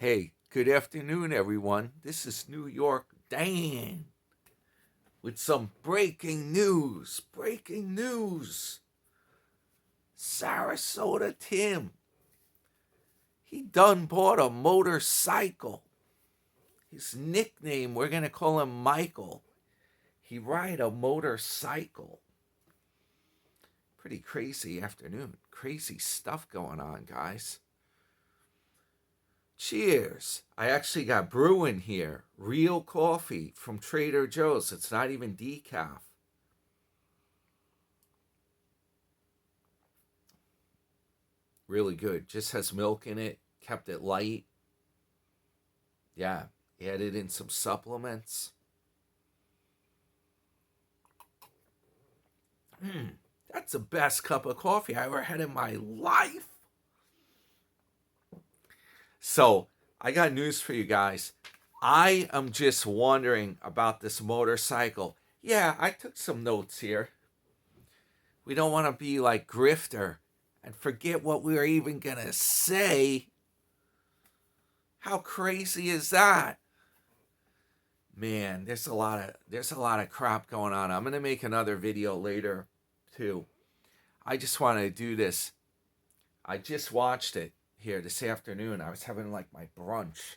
Hey, good afternoon, everyone. This is New York Dan with some breaking news. Breaking news. Sarasota Tim. He done bought a motorcycle. His nickname, we're going to call him Michael. He ride a motorcycle. Pretty crazy afternoon. Crazy stuff going on, guys. Cheers. I actually got brew in here. Real coffee from Trader Joe's. It's not even decaf. Really good. Just has milk in it. Kept it light. Yeah. Added in some supplements. That's the best cup of coffee I ever had in my life. So, I got news for you guys. I am just wondering about this motorcycle. Yeah, I took some notes here. We don't want to be like Grifter and forget what we were even going to say. How crazy is that? Man, there's a lot of crap going on. I'm going to make another video later too. I just want to do this. I just watched it here this afternoon. I was having like my brunch.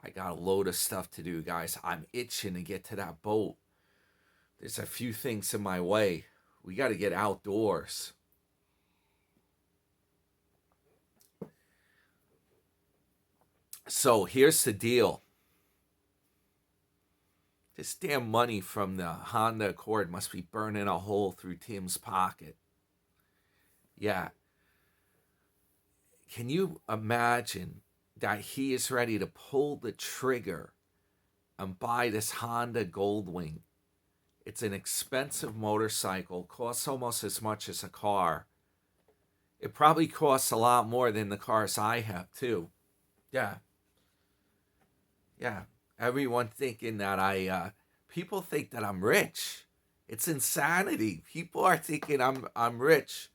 I got a load of stuff to do, guys. I'm itching to get to that boat. There's a few things in my way. We got to get outdoors. So here's the deal. This damn money from the Honda Accord must be burning a hole through Tim's pocket. Yeah. Can you imagine that he is ready to pull the trigger and buy this Honda Goldwing? It's an expensive motorcycle, costs almost as much as a car. It probably costs a lot more than the cars I have, too. Yeah. Yeah. Everyone thinking that people think that I'm rich. It's insanity. People are thinking I'm rich,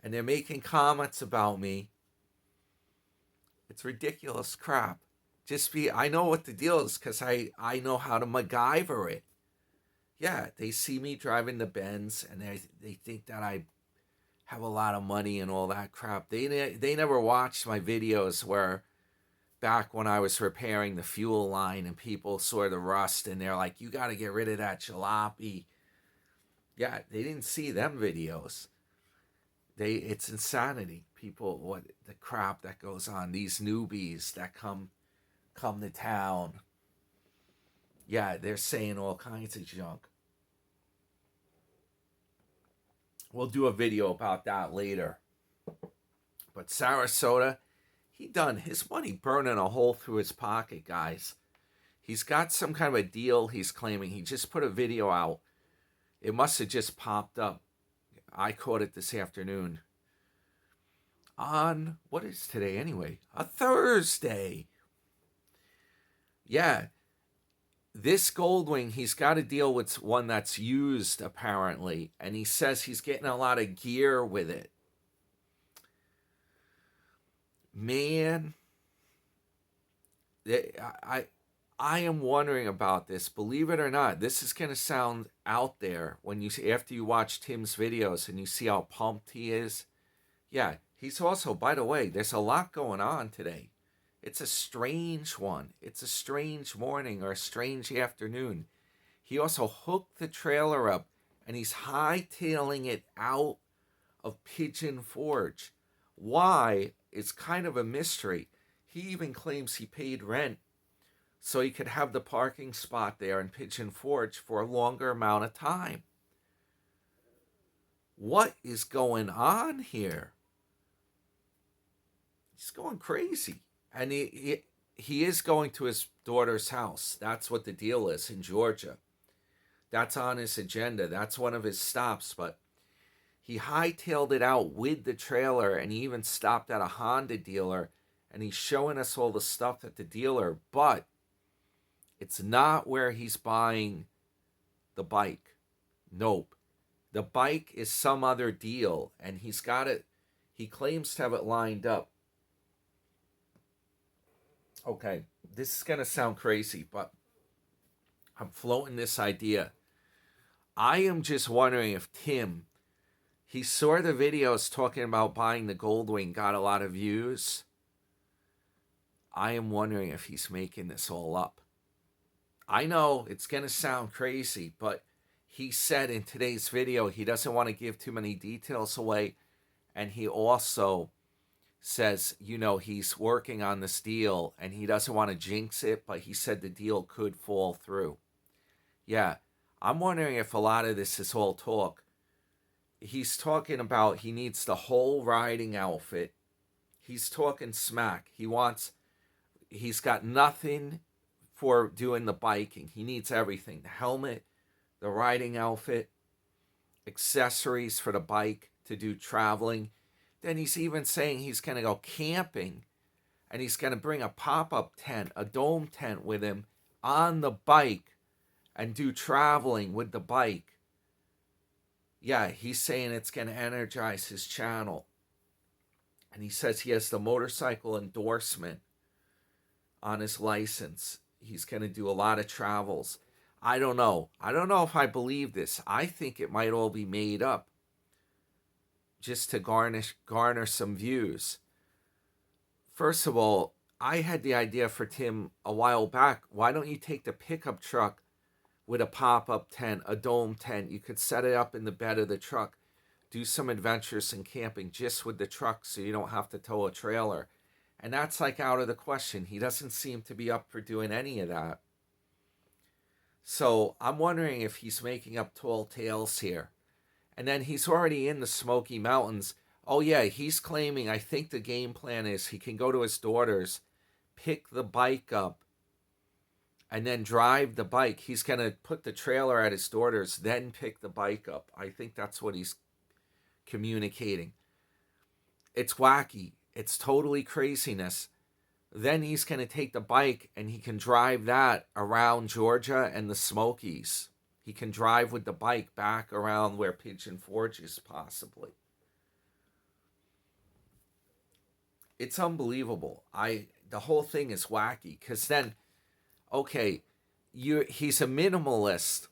and they're making comments about me. It's ridiculous crap. I know what the deal is because I know how to MacGyver it. Yeah, they see me driving the Benz, and they think that I have a lot of money and all that crap. They never watched my videos where back when I was repairing the fuel line and people saw the rust and they're like, you got to get rid of that jalopy. Yeah, they didn't see them videos. It's insanity. People, what the crap that goes on. These newbies that come to town. Yeah, they're saying all kinds of junk. We'll do a video about that later. But Sarasota, he done his money burning a hole through his pocket, guys. He's got some kind of a deal he's claiming. He just put a video out. It must have just popped up. I caught it this afternoon. On, what is today anyway? A Thursday. Yeah. This Goldwing, he's got a deal with one that's used, apparently. And he says he's getting a lot of gear with it. Man, I am wondering about this. Believe it or not, this is going to sound out there after you watch Tim's videos and you see how pumped he is. Yeah, he's also, by the way, there's a lot going on today. It's a strange one. It's a strange morning or a strange afternoon. He also hooked the trailer up and he's hightailing it out of Pigeon Forge. Why is kind of a mystery. He even claims he paid rent so he could have the parking spot there in Pigeon Forge for a longer amount of time. What is going on here? He's going crazy. And he is going to his daughter's house. That's what the deal is in Georgia. That's on his agenda. That's one of his stops. But he hightailed it out with the trailer, and he even stopped at a Honda dealer, and he's showing us all the stuff at the dealer, but it's not where he's buying the bike. Nope. The bike is some other deal, and he's got it. He claims to have it lined up. Okay, this is going to sound crazy, but I'm floating this idea. I am just wondering if Tim, he saw the videos talking about buying the Goldwing, got a lot of views. I am wondering if he's making this all up. I know it's going to sound crazy, but he said in today's video he doesn't want to give too many details away. And he also says, he's working on this deal and he doesn't want to jinx it, but he said the deal could fall through. Yeah, I'm wondering if a lot of this is all talk. He's talking about he needs the whole riding outfit. He's talking smack. He's got nothing for doing the biking. He needs everything. The helmet, the riding outfit, accessories for the bike to do traveling. Then he's even saying he's going to go camping and he's going to bring a pop-up tent, a dome tent with him on the bike and do traveling with the bike. Yeah, he's saying it's going to energize his channel. And he says he has the motorcycle endorsement on his license. He's going to do a lot of travels. I don't know. I don't know if I believe this. I think it might all be made up just to garner some views. First of all, I had the idea for Tim a while back. Why don't you take the pickup truck with a pop-up tent, a dome tent? You could set it up in the bed of the truck, do some adventures and camping just with the truck so you don't have to tow a trailer. And that's like out of the question. He doesn't seem to be up for doing any of that. So I'm wondering if he's making up tall tales here. And then he's already in the Smoky Mountains. Oh yeah, he's claiming, I think the game plan is he can go to his daughter's, pick the bike up, and then drive the bike. He's going to put the trailer at his daughter's, then pick the bike up. I think that's what he's communicating. It's wacky. It's totally craziness. Then he's going to take the bike and he can drive that around Georgia and the Smokies. He can drive with the bike back around where Pigeon Forge is possibly. It's unbelievable. The whole thing is wacky because then, okay, he's a minimalist,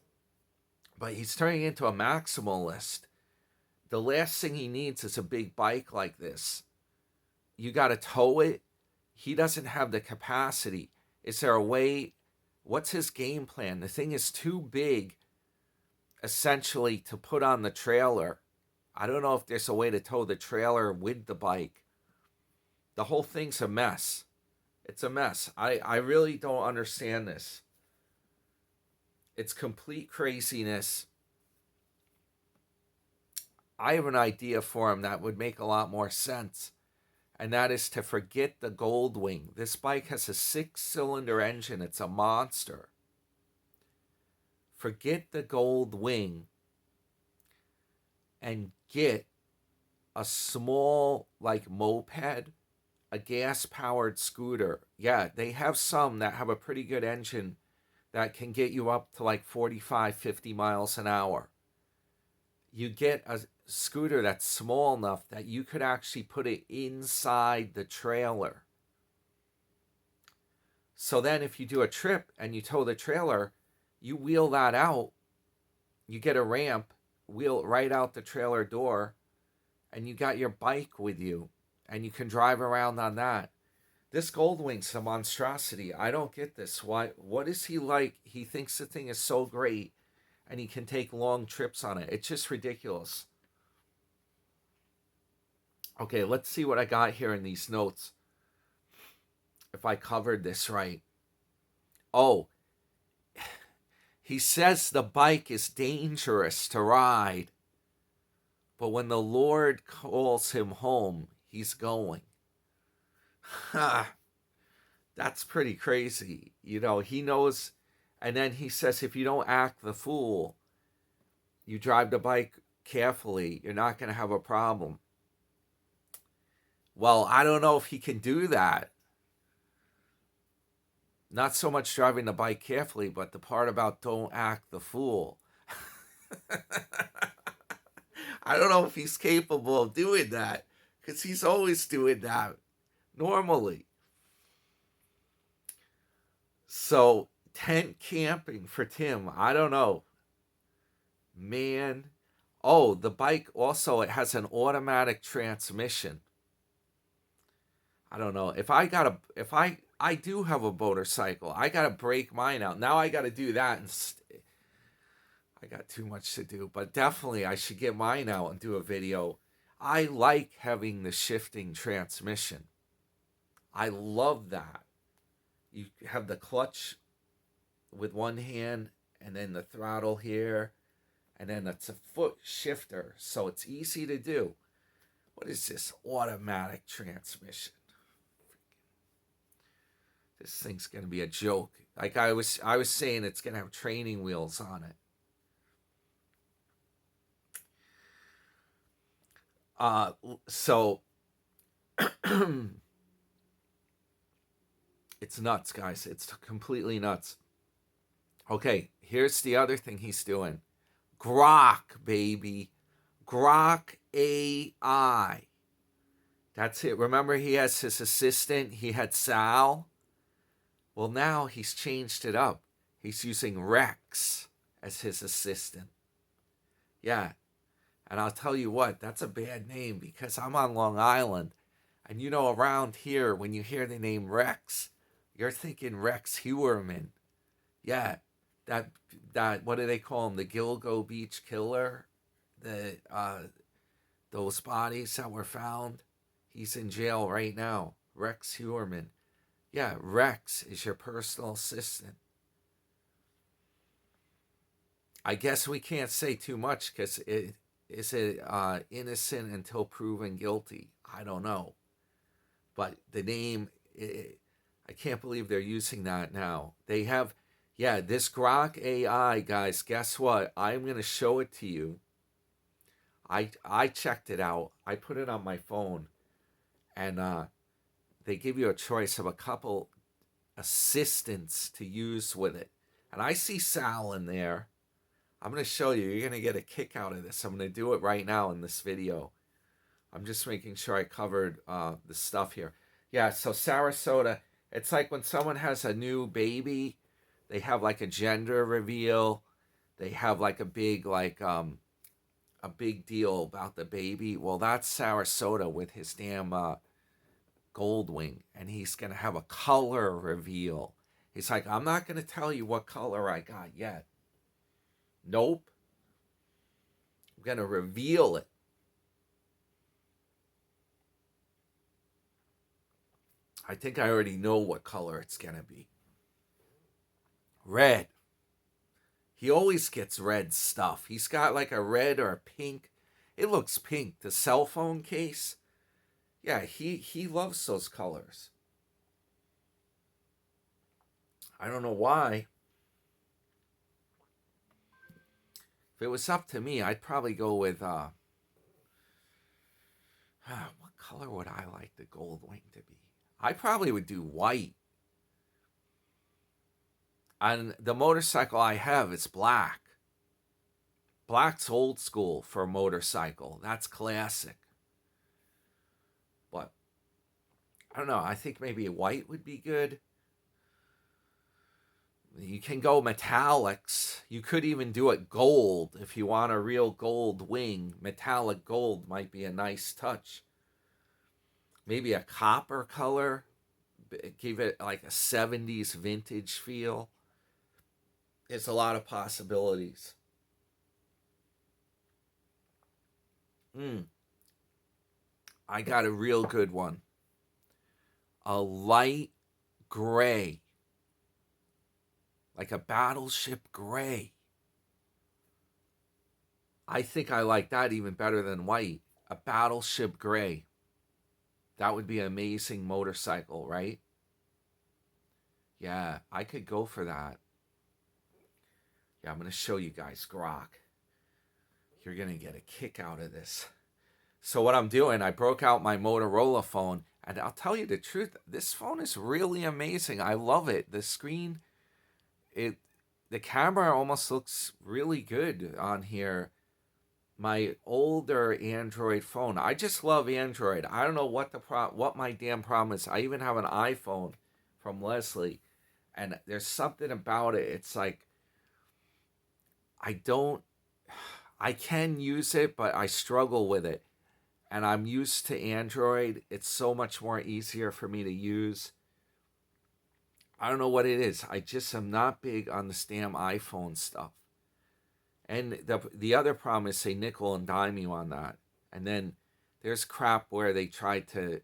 but he's turning into a maximalist. The last thing he needs is a big bike like this. You got to tow it. He doesn't have the capacity. Is there a way? What's his game plan? The thing is too big, essentially, to put on the trailer. I don't know if there's a way to tow the trailer with the bike. The whole thing's a mess. It's a mess. I really don't understand this. It's complete craziness. I have an idea for him that would make a lot more sense. And that is to forget the Goldwing. This bike has a 6-cylinder engine. It's a monster. Forget the Goldwing and get a small, like, moped, a gas-powered scooter. Yeah, they have some that have a pretty good engine that can get you up to like 45, 50 miles an hour. You get a scooter that's small enough that you could actually put it inside the trailer. So then if you do a trip and you tow the trailer, you wheel that out, you get a ramp, wheel right out the trailer door, and you got your bike with you, and you can drive around on that. This Goldwing's a monstrosity. I don't get this. What is he like? He thinks the thing is so great, and he can take long trips on it. It's just ridiculous. Okay, let's see what I got here in these notes. If I covered this right. Oh, he says the bike is dangerous to ride, but when the Lord calls him home, he's going. That's pretty crazy. He knows. And then he says, if you don't act the fool, you drive the bike carefully, you're not going to have a problem. Well, I don't know if he can do that. Not so much driving the bike carefully, but the part about don't act the fool. I don't know if he's capable of doing that, because he's always doing that normally. So, tent camping for Tim. I don't know. Man. Oh, the bike also, it has an automatic transmission. I don't know. If I do have a motorcycle, I got to break mine out. Now I got to do that and I got too much to do, but definitely I should get mine out and do a video. I like having the shifting transmission. I love that. You have the clutch with one hand and then the throttle here, and then it's a foot shifter, so it's easy to do. What is this automatic transmission? This thing's gonna be a joke. Like I was saying, it's gonna have training wheels on it. So it's nuts, guys. It's completely nuts. Okay, here's the other thing he's doing. Grok, baby. Grok AI. That's it. Remember, he has his assistant. He had Sal. Well, now he's changed it up. He's using Rex as his assistant. Yeah. And I'll tell you what, that's a bad name because I'm on Long Island. And you know, around here, when you hear the name Rex, you're thinking Rex Hewerman. Yeah. That what do they call him? The Gilgo Beach Killer? The those bodies that were found. He's in jail right now. Rex Hewerman. Yeah, Rex is your personal assistant. I guess we can't say too much because is it innocent until proven guilty? I don't know. But the name, I can't believe they're using that now. They have, yeah, this Grok AI, guys, guess what? I'm going to show it to you. I checked it out. I put it on my phone. And they give you a choice of a couple assistants to use with it. And I see Sal in there. I'm going to show you. You're going to get a kick out of this. I'm going to do it right now in this video. I'm just making sure I covered the stuff here. Yeah, so Sarasota, it's like when someone has a new baby, they have like a gender reveal. They have like a big deal about the baby. Well, that's Sarasota with his damn Goldwing, and he's going to have a color reveal. He's like, I'm not going to tell you what color I got yet. Nope. I'm going to reveal it. I think I already know what color it's going to be. Red. He always gets red stuff. He's got like a red or a pink. It looks pink. The cell phone case. Yeah, he loves those colors. I don't know why. If it was up to me, I'd probably go with what color would I like the Goldwing to be? I probably would do white. And the motorcycle I have is black. Black's old school for a motorcycle. That's classic. But I don't know. I think maybe white would be good. You can go metallics. You could even do it gold if you want a real gold wing. Metallic gold might be a nice touch. Maybe a copper color. Give it like a 70s vintage feel. There's a lot of possibilities. I got a real good one. A light gray. Like a battleship gray. I think I like that even better than white. A battleship gray. That would be an amazing motorcycle, right? Yeah, I could go for that. Yeah, I'm going to show you guys Grok. You're going to get a kick out of this. So what I'm doing, I broke out my Motorola phone, and I'll tell you the truth, this phone is really amazing. I love it. The screen, the camera almost looks really good on here. My older Android phone, I just love Android. I don't know what my damn problem is. I even have an iPhone from Leslie, And there's something about it. It's like, I don't, I can use it, but I struggle with it. And I'm used to Android. It's so much more easier for me to use. I don't know what it is. I just am not big on the damn iPhone stuff. And the other problem is they nickel and dime you on that. And then there's crap where they try to,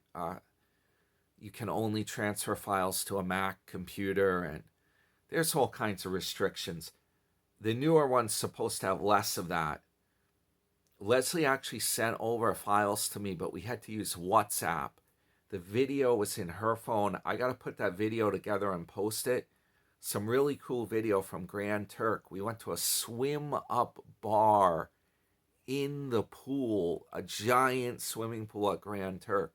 you can only transfer files to a Mac computer, and there's all kinds of restrictions. The newer one's supposed to have less of that. Leslie actually sent over files to me, but we had to use WhatsApp. The video was in her phone. I got to put that video together and post it. Some really cool video from Grand Turk. We went to a swim up bar in the pool, a giant swimming pool at Grand Turk.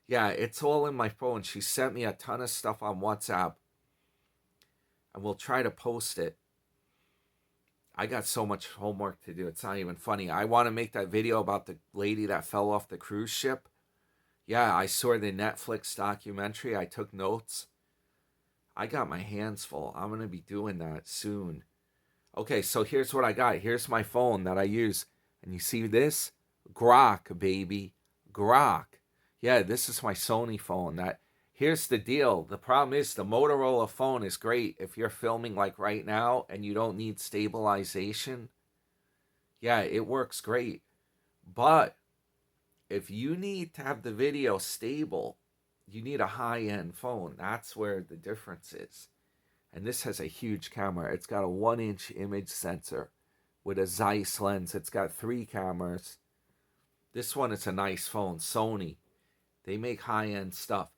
Yeah, it's all in my phone. She sent me a ton of stuff on WhatsApp, and we'll try to post it. I got so much homework to do. It's not even funny. I want to make that video about the lady that fell off the cruise ship. Yeah, I saw the Netflix documentary. I took notes. I got my hands full. I'm going to be doing that soon. Okay, so here's what I got. Here's my phone that I use. And you see this? Grok, baby. Grok. Yeah, this is my Sony phone. Here's the deal. The problem is the Motorola phone is great if you're filming like right now and you don't need stabilization. Yeah, it works great. But if you need to have the video stable, you need a high-end phone. That's where the difference is. And this has a huge camera. It's got a 1-inch image sensor with a Zeiss lens. It's got 3 cameras. This one is a nice phone. Sony. They make high-end stuff.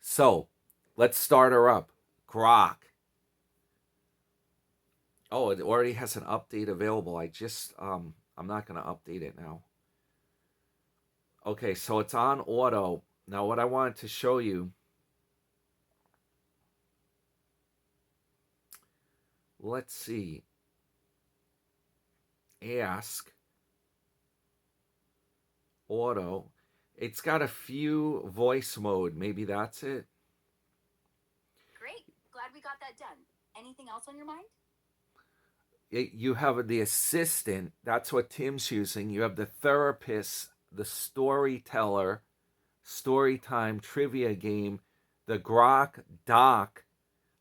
So, let's start her up. Grok. Oh, it already has an update available. I'm not going to update it now. Okay, so it's on auto. Now, what I wanted to show you, let's see. Ask. Auto. It's got a few voice mode. Maybe that's it. Great. Glad we got that done. Anything else on your mind? You have the assistant. That's what Tim's using. You have the therapist, the storyteller, story time, trivia game, the Grok doc.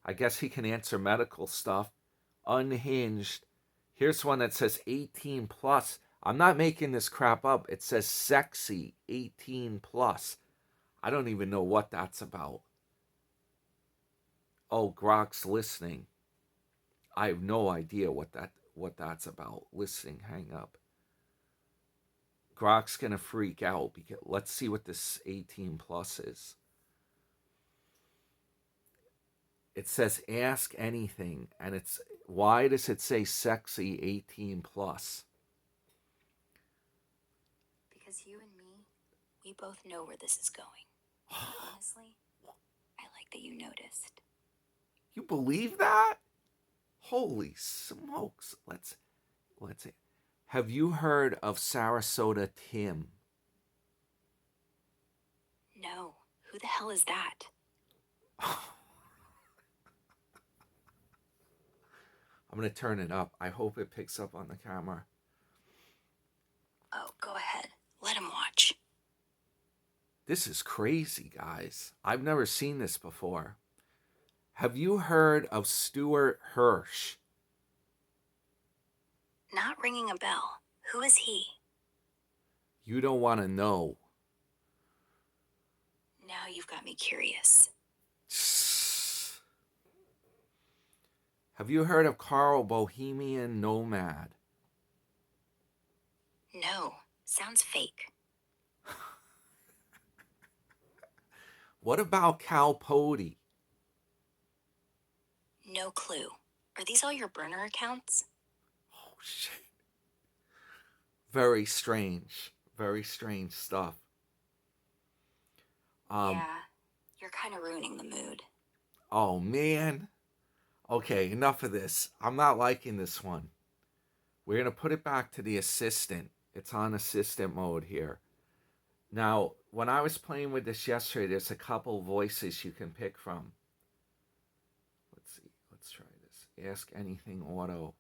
I guess he can answer medical stuff. Unhinged. Here's one that says 18 plus. I'm not making this crap up. It says sexy 18 plus. I don't even know what that's about. Oh, Grok's listening. I have no idea what that's about. Listening, hang up. Grok's gonna freak out because let's see what this 18 plus is. It says ask anything, and why does it say sexy 18 plus? Because you and me, we both know where this is going. And honestly, I like that you noticed. You believe that? Holy smokes. Let's see. Have you heard of Sarasota Tim? No. Who the hell is that? I'm going to turn it up. I hope it picks up on the camera. Oh, go ahead. Let him watch. This is crazy, guys. I've never seen this before. Have you heard of Stuart Hirsch? Not ringing a bell. Who is he? You don't want to know. Now you've got me curious. Have you heard of Carl Bohemian Nomad? No. Sounds fake. What about Cal Pody? No clue. Are these all your burner accounts? Oh, shit. Very strange. Very strange stuff. Yeah, you're kind of ruining the mood. Oh, man. Okay, enough of this. I'm not liking this one. We're going to put it back to the assistant. It's on assistant mode here. Now, when I was playing with this yesterday, there's a couple voices you can pick from. Ask anything auto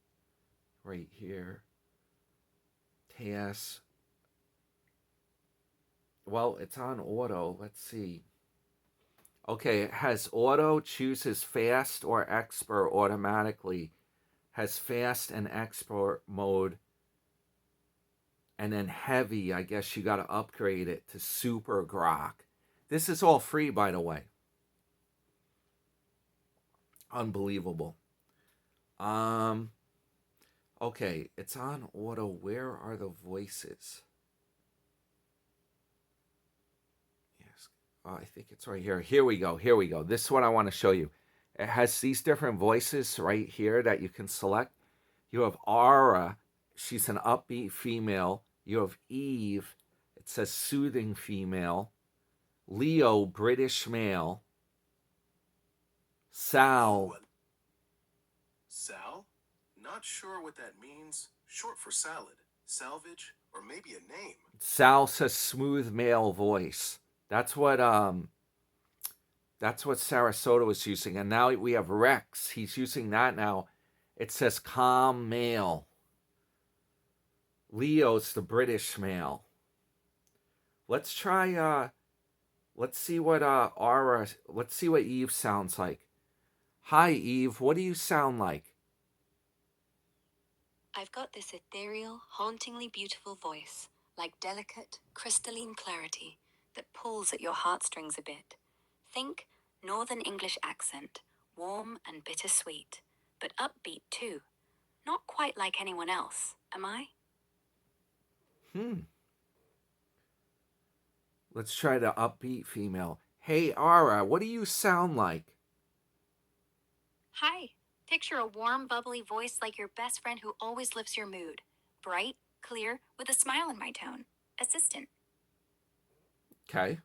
right here. Task. Well, it's on auto. Let's see. Okay, it has auto, chooses fast or expert automatically. Has fast and expert mode. And then heavy, I guess you got to upgrade it to super grok. This is all free, by the way. Unbelievable. Um, okay, it's on auto. Where are the voices? Yes. I think it's right here. Here we go. Here we go. This is what I want to show you. It has these different voices right here that you can select. You have Aura. She's an upbeat female. You have Eve. It says soothing female. Leo, British male. Sal. Sal? Not sure what that means. Short for salad, salvage, or maybe a name. Sal says smooth male voice. That's what Sarasota was using. And now we have Rex. He's using that now. It says calm male. Leo's the British male. Let's try let's see what Aura, let's see what Eve sounds like. Hi Eve, what do you sound like? I've got this ethereal, hauntingly beautiful voice, like delicate, crystalline clarity that pulls at your heartstrings a bit. Think Northern English accent, warm and bittersweet, but upbeat too. Not quite like anyone else, am I? Let's try the upbeat female. Hey Aura, what do you sound like? Hi. Picture a warm, bubbly voice like your best friend who always lifts your mood. Bright, clear, with a smile in my tone. Assistant. Okay.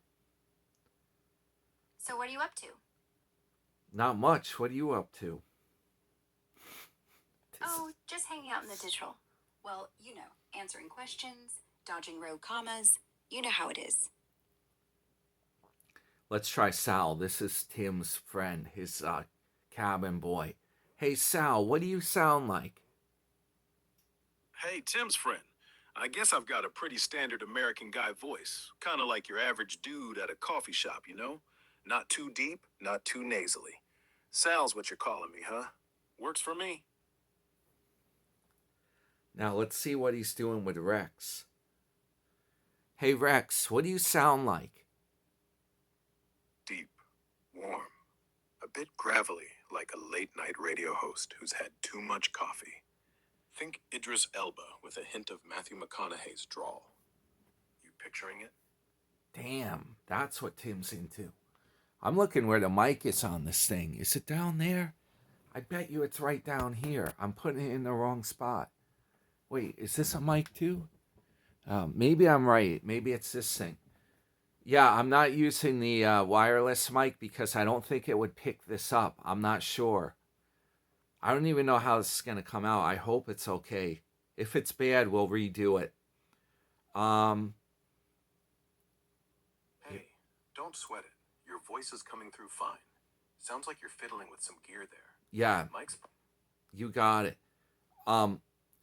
So what are you up to? Not much. What are you up to? Oh, just hanging out in the digital. Well, you know, answering questions, dodging rogue commas. You know how it is. Let's try Sal. This is Tim's friend, his cabin boy. Hey Sal, what do you sound like? Hey, Tim's friend. I guess I've got a pretty standard American guy voice. Kind of like your average dude at a coffee shop, you know? Not too deep, not too nasally. Sal's what you're calling me, huh? Works for me. Now let's see what he's doing with Rex. Hey Rex, what do you sound like? Deep, warm, a bit gravelly, like a late night radio host who's had too much coffee. Think Idris Elba with a hint of Matthew McConaughey's drawl. You picturing it? Damn, that's what Tim's into. I'm looking where the mic is on this thing. Is it down there? I bet you it's right down here. I'm putting it in the wrong spot. Wait, is this a mic too? Maybe I'm right. Maybe it's this thing. Yeah, I'm not using the wireless mic because I don't think it would pick this up. I'm not sure. I don't even know how this is going to come out. I hope it's okay. If it's bad, we'll redo it. Hey, don't sweat it. Your voice is coming through fine. Sounds like you're fiddling with some gear there. Yeah, Mike's. you got it.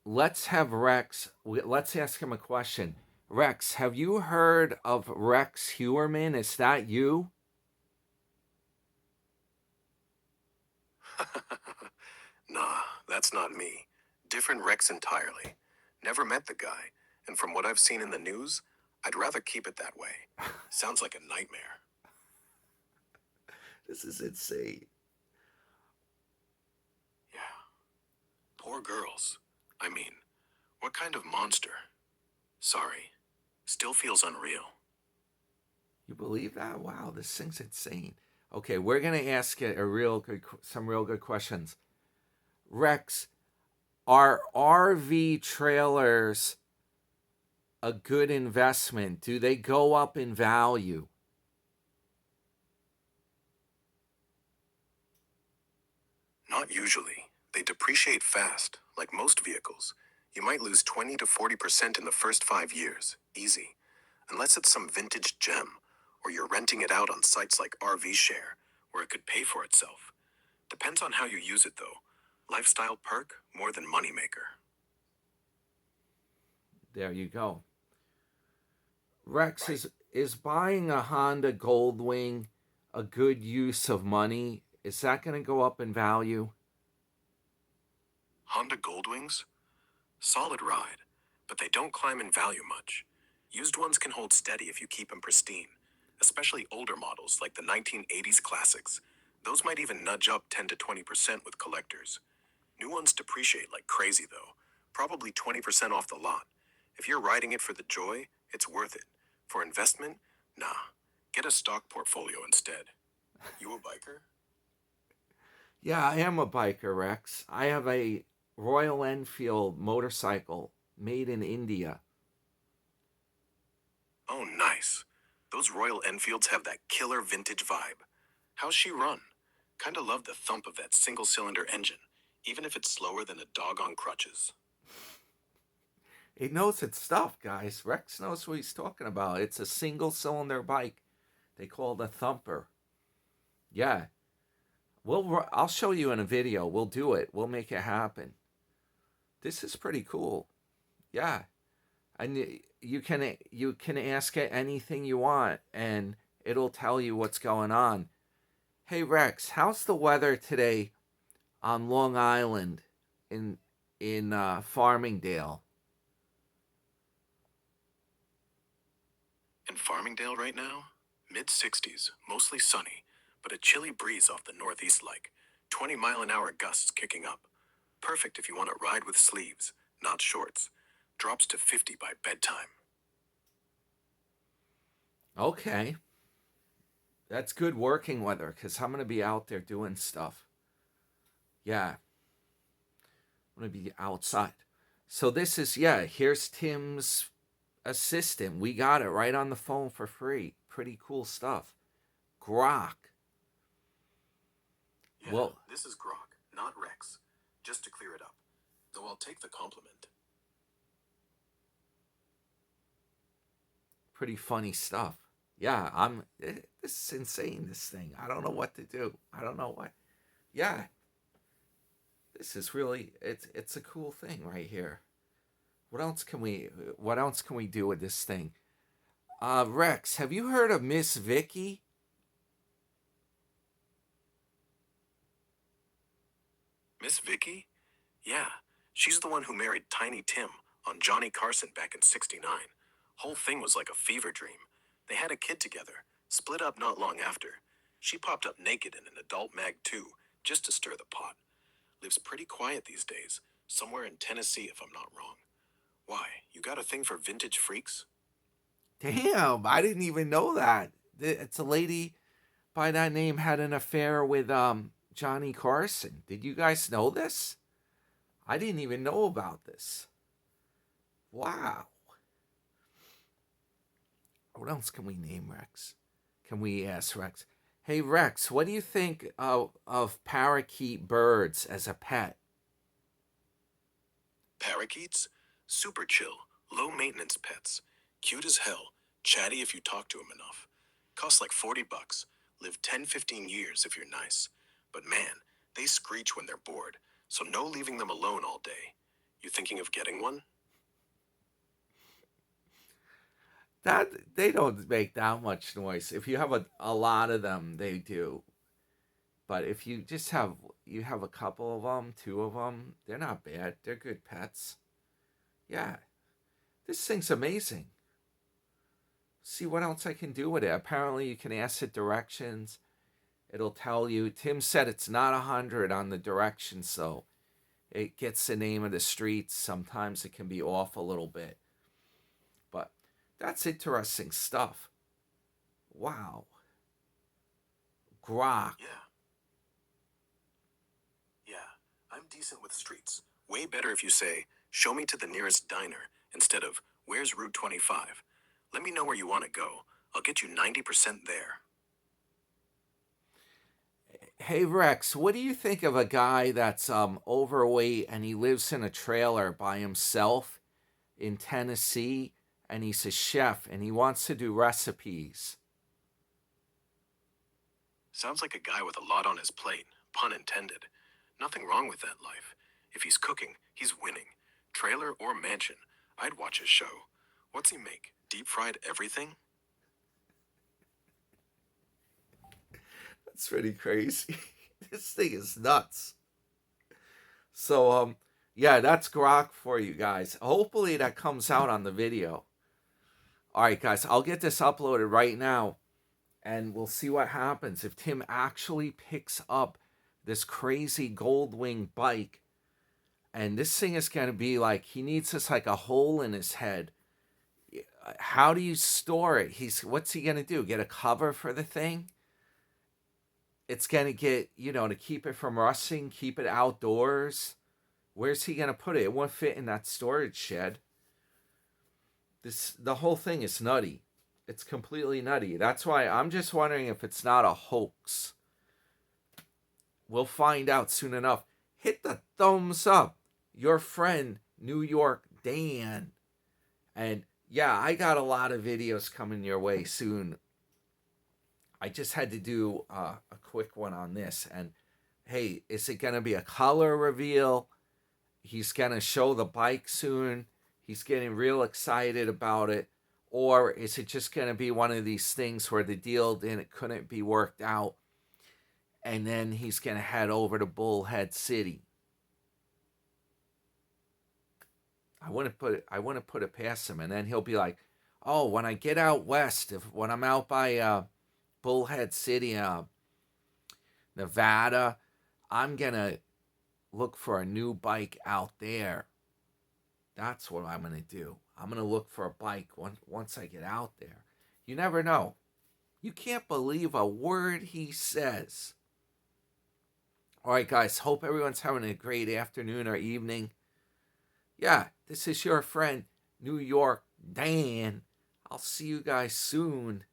Let's have Rex. Let's ask him a question. Rex, have you heard of Rex Hewerman? Is that you? Nah, that's not me. Different Rex entirely. Never met the guy, and from what I've seen in the news, I'd rather keep it that way. Sounds like a nightmare. This is insane. Yeah. Poor girls. I mean, what kind of monster? Sorry. Still feels unreal. You believe that? Wow, this thing's insane. Okay, we're gonna ask it some real good questions. Rex, are RV trailers a good investment? Do they go up in value? Not usually. They depreciate fast, like most vehicles. You might lose 20 to 40% in the first 5 years. Easy. Unless it's some vintage gem, or you're renting it out on sites like RV Share, where it could pay for itself. Depends on how you use it, though. Lifestyle perk more than moneymaker. There you go. Rex, Right. is buying a Honda Goldwing a good use of money? Is that going to go up in value? Honda Goldwings? Solid ride, but they don't climb in value much. Used ones can hold steady if you keep them pristine, especially older models like the 1980s classics. Those might even nudge up 10 to 20% with collectors. New ones depreciate like crazy though, probably 20% off the lot. If you're riding it for the joy, it's worth it. For investment, nah. Get a stock portfolio instead. You a biker? Yeah, I am a biker, Rex. I have a Royal Enfield motorcycle made in India. Oh, nice. Those Royal Enfields have that killer vintage vibe. How's she run? Kinda love the thump of that single cylinder engine, even if it's slower than a dog on crutches. It knows its stuff, guys. Rex knows what he's talking about. It's a single cylinder bike. They call it a thumper. Yeah. I'll show you in a video. We'll do it. We'll make it happen. This is pretty cool. Yeah. And you can ask it anything you want and it'll tell you what's going on. Hey Rex, how's the weather today on Long Island in Farmingdale? In Farmingdale right now, mid 60s, mostly sunny, but a chilly breeze off the northeast like 20-mile-an-hour gusts kicking up. Perfect if you want to ride with sleeves, not shorts. Drops to 50 by bedtime. Okay. That's good working weather because I'm going to be out there doing stuff. Yeah, I'm going to be outside. So this is, yeah, here's Tim's assistant. We got it right on the phone for free. Pretty cool stuff. Grok. Yeah, Well, this is Grok, not Rex. Just to clear it up. Though I'll take the compliment. pretty funny stuff. Yeah, this is insane, this thing. I don't know what to do. I don't know what. Yeah, this is really, it's a cool thing right here. What else can we do with this thing? Rex, have you heard of Miss Vicky? Miss Vicky? Yeah, she's the one who married Tiny Tim on Johnny Carson back in '69. Whole thing was like a fever dream. They had a kid together, split up not long after. She popped up naked in an adult mag too, just to stir the pot. Lives pretty quiet these days, somewhere in Tennessee if I'm not wrong. Why, you got a thing for vintage freaks? Damn, I didn't even know that. It's a lady by that name had an affair with Johnny Carson. Did you guys know this? I didn't even know about this. Wow. What else can we name Rex? Can we ask Rex? Hey Rex, what do you think of parakeet birds as a pet? Parakeets? Super chill, low maintenance pets. Cute as hell, chatty if you talk to them enough. Cost like 40 bucks, live 10, 15 years if you're nice. But man, they screech when they're bored, so no leaving them alone all day. You thinking of getting one? That they don't make that much noise. If you have a lot of them, they do. But if you have a couple of them, two of them, they're not bad. They're good pets. Yeah, this thing's amazing. See what else I can do with it. Apparently, you can ask it directions. It'll tell you. Tim said it's not 100 on the directions, so it gets the name of the streets. Sometimes it can be off a little bit. But that's interesting stuff. Wow. Grok. Yeah. Yeah, I'm decent with streets. Way better if you say, show me to the nearest diner, instead of, where's Route 25? Let me know where you want to go. I'll get you 90% there. Hey Rex, what do you think of a guy that's overweight and he lives in a trailer by himself in Tennessee and he's a chef and he wants to do recipes? Sounds like a guy with a lot on his plate, pun intended. Nothing wrong with that life. If he's cooking, he's winning. Trailer or mansion, I'd watch his show. What's he make? Deep fried everything? That's pretty crazy. This thing is nuts. So, yeah, that's Grok for you guys. Hopefully that comes out on the video. All right, guys, I'll get this uploaded right now, and we'll see what happens if Tim actually picks up this crazy Goldwing bike. And this thing is going to be like, he needs this like a hole in his head. How do you store it? What's he going to do? Get a cover for the thing? It's going to get, to keep it from rusting, keep it outdoors. Where's he going to put it? It won't fit in that storage shed. The whole thing is nutty. It's completely nutty. That's why I'm just wondering if it's not a hoax. We'll find out soon enough. Hit the thumbs up. Your friend, New York Dan. And yeah, I got a lot of videos coming your way soon. I just had to do a quick one on this. And hey, is it going to be a color reveal? He's going to show the bike soon. He's getting real excited about it. Or is it just going to be one of these things where the deal couldn't be worked out, and then he's going to head over to Bullhead City? I wouldn't put it past him, and then he'll be like, "Oh, when I get out west, when I'm out by Bullhead City, Nevada, I'm gonna look for a new bike out there. That's what I'm gonna do. I'm gonna look for a bike once I get out there." You never know. You can't believe a word he says. All right, guys. Hope everyone's having a great afternoon or evening. Yeah, this is your friend, New York Dan. I'll see you guys soon.